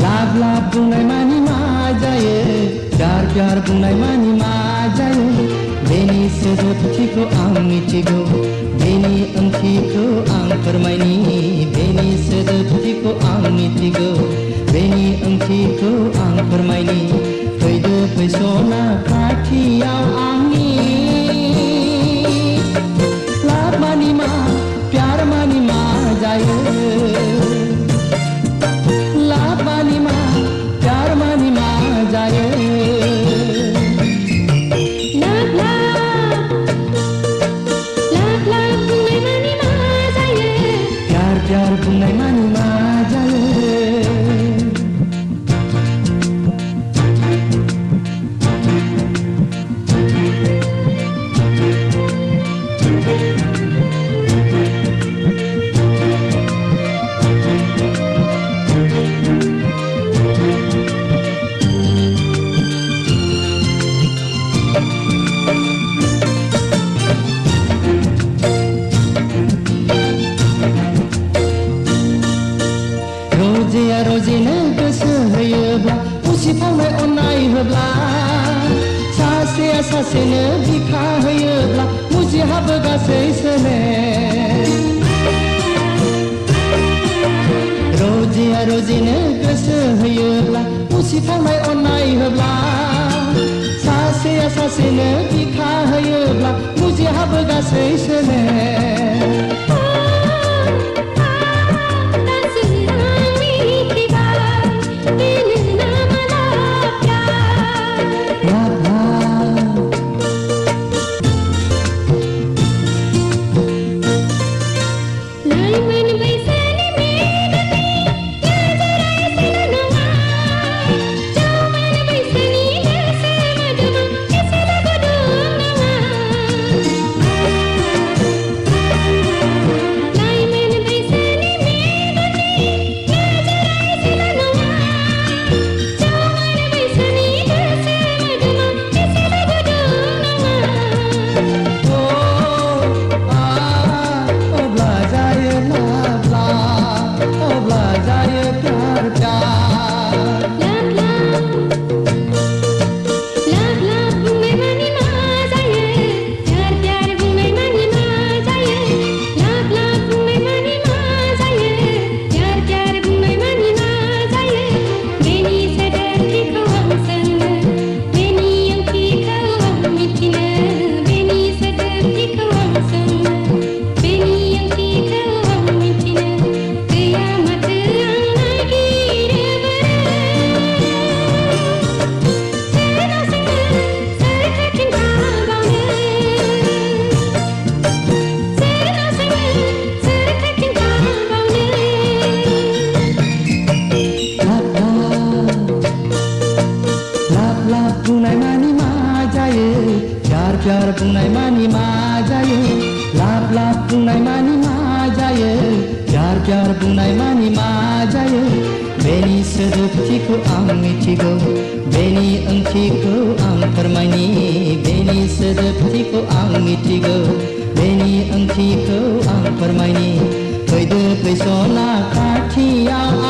लाभ लाभ बुंनाय मानि मा जायो प्यार प्यार बुंनाय मानि मा जायो बेनि सोदोबथिखौ आं मिथिगौ बेनि ओंथिखौ आं फोरमायनि बेनि सोदोबथिखौ आं मिथिगौ बेनि ओंथिखौ आं फोरमायनि फैदो फैसना खाथियाव आंनि लाभ मानि मा प्यार मानि मा जायो लाभ मानि मा प्यार मानि मा जायो लाभ लाभ बुंनाय मानि मा जायो प्यार प्यार बुंनाय मानि मा जायो रोजिया रोजिनो गोसो होयोब्ला उसिफावनाय अननाय होब्ला सासेया सासेनो बिखा होयोब्ला मुजिहाबो गासै सोले रोजिया रोजिनो गोसो होयोब्ला उसिफावनाय अननाय होब्ला सासेया सासेनो बिखा होयोब्ला मुजिहाबो गासै सोले प्यार बुंनाय मानि मा जायो लाभ लाभ बुंनाय मानि मा जायो प्यार प्यार बुंनाय मानि मा जायो बेनि सोदोबथिखौ आं मिथिगौ बेनि ओंथिखौ आं फोरमायनि बेनि सोदोबथिखौ आं मिथिगौ बेनि ओंथिखौ आं फोरमायनि फैदो फैसना खाथियाव